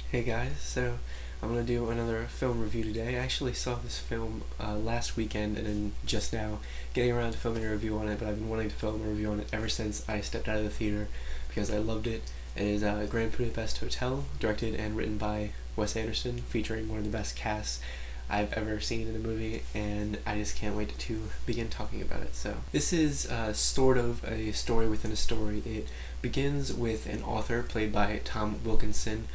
Hey guys, so I'm gonna do another film review today. I actually saw this film last weekend and then just now getting around to filming a review on it, but I've been wanting to film a review on it ever since I stepped out of the theater because I loved it. It is Grand Budapest Hotel, directed and written by Wes Anderson, featuring one of the best casts I've ever seen in a movie, and I just can't wait to begin talking about it. So this is sort of a story within a story. It begins with an author played by Tom Wilkinson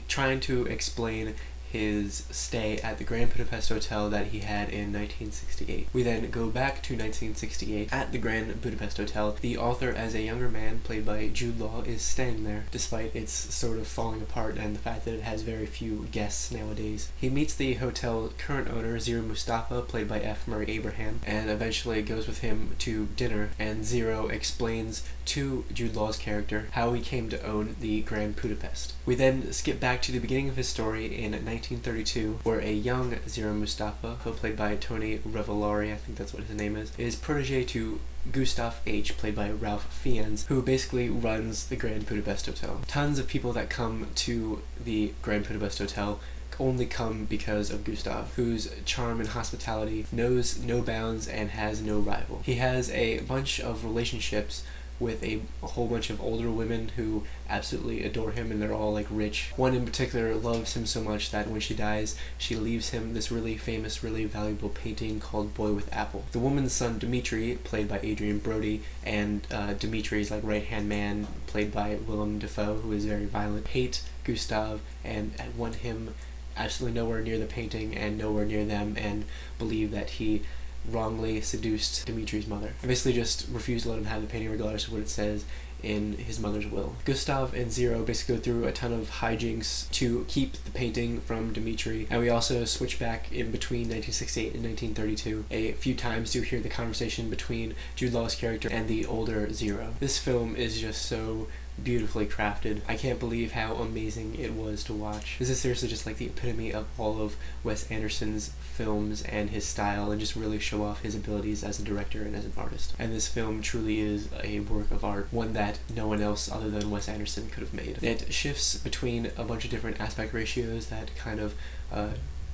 trying to explain his stay at the Grand Budapest Hotel that he had in 1968. We then go back to 1968 at the Grand Budapest Hotel. The author, as a younger man, played by Jude Law, is staying there, despite its sort of falling apart and the fact that it has very few guests nowadays. He meets the hotel's current owner, Zero Mustafa, played by F. Murray Abraham, and eventually goes with him to dinner, and Zero explains to Jude Law's character how he came to own the Grand Budapest. We then skip back to the beginning of his story in 1932, where a young Zero Mustafa, played by Tony Revolori, I think that's what his name is protege to Gustav H., played by Ralph Fiennes, who basically runs the Grand Budapest Hotel. Tons of people that come to the Grand Budapest Hotel only come because of Gustav, whose charm and hospitality knows no bounds and has no rival. He has a bunch of relationships with a whole bunch of older women who absolutely adore him, and they're all like rich. One in particular loves him so much that when she dies, she leaves him this really famous, really valuable painting called Boy with Apple. The woman's son, Dimitri, played by Adrian Brody, and Dimitri's like right-hand man, played by Willem Dafoe, who is very violent, hate Gustav and want him absolutely nowhere near the painting and nowhere near them, and believe that he wrongly seduced Dimitri's mother. I basically just refused to let him have the painting regardless of what it says in his mother's will. Gustav and Zero basically go through a ton of hijinks to keep the painting from Dimitri, and we also switch back in between 1968 and 1932 a few times to hear the conversation between Jude Law's character and the older Zero. This film is just so beautifully crafted. I can't believe how amazing it was to watch. This is seriously just like the epitome of all of Wes Anderson's films and his style, and just really show off his abilities as a director and as an artist. And this film truly is a work of art, one that no one else other than Wes Anderson could have made. It shifts between a bunch of different aspect ratios that kind of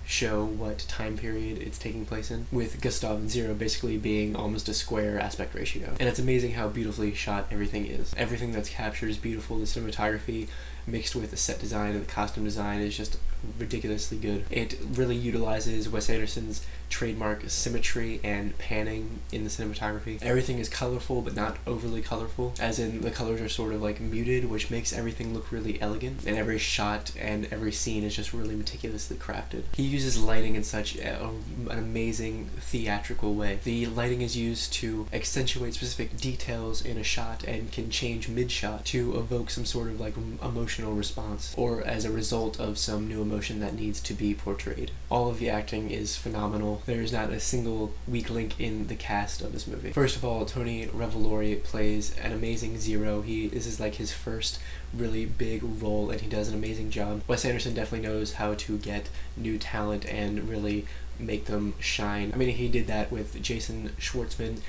show what time period it's taking place in, with Gustav and Zero basically being almost a square aspect ratio. And it's amazing how beautifully shot everything is. Everything that's captured is beautiful. The cinematography mixed with the set design and the costume design is just ridiculously good. It really utilizes Wes Anderson's trademark symmetry and panning in the cinematography. Everything is colorful but not overly colorful, as in the colors are sort of like muted, which makes everything look really elegant, and every shot and every scene is just really meticulously crafted. He uses lighting in such an amazing theatrical way. The lighting is used to accentuate specific details in a shot and can change mid-shot to evoke some sort of like emotional response, or as a result of some new emotion that needs to be portrayed. All of the acting is phenomenal. There is not a single weak link in the cast of this movie. First of all, Tony Revolori plays an amazing Zero. This is like his first really big role, and he does an amazing job. Wes Anderson definitely knows how to get new talent and really make them shine. I mean, he did that with Jason Schwartzman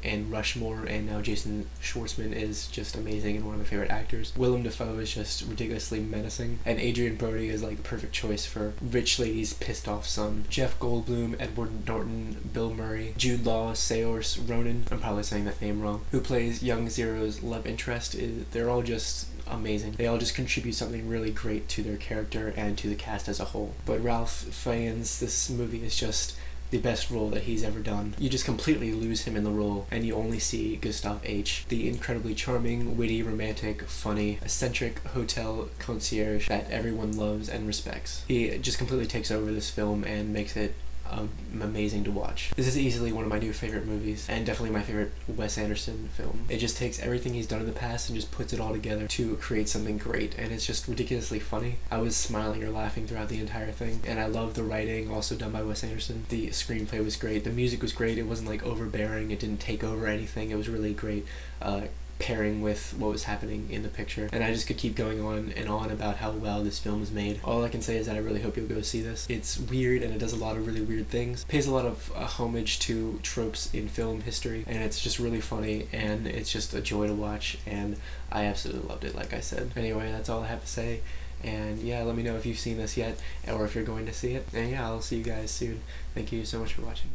and Rushmore, and now Jason Schwartzman is just amazing and one of my favorite actors. Willem Dafoe is just ridiculously menacing, and Adrian Brody is like the perfect choice for rich lady's pissed off son. Jeff Goldblum, Edward Norton, Bill Murray, Jude Law, Saoirse Ronan, I'm probably saying that name wrong, who plays young Zero's love interest, they're all just amazing. They all just contribute something really great to their character and to the cast as a whole. But Ralph Fiennes, this movie is just the best role that he's ever done. You just completely lose him in the role, and you only see Gustav H., the incredibly charming, witty, romantic, funny, eccentric hotel concierge that everyone loves and respects. He just completely takes over this film and makes it amazing to watch. This is easily one of my new favorite movies, and definitely my favorite Wes Anderson film. It just takes everything he's done in the past and just puts it all together to create something great, and it's just ridiculously funny. I was smiling or laughing throughout the entire thing, and I love the writing, also done by Wes Anderson. The screenplay was great. The music was great. It wasn't like overbearing. It didn't take over anything. It was really great. Pairing with what was happening in the picture, and I just could keep going on and on about how well this film is made. All I can say is that I really hope you'll go see this. It's weird, and it does a lot of really weird things, pays a lot of homage to tropes in film history, and it's just really funny, and it's just a joy to watch, and I absolutely loved it, like I said. Anyway, that's all I have to say, And yeah, let me know if you've seen this yet or if you're going to see it. And yeah, I'll see you guys soon. Thank you so much for watching.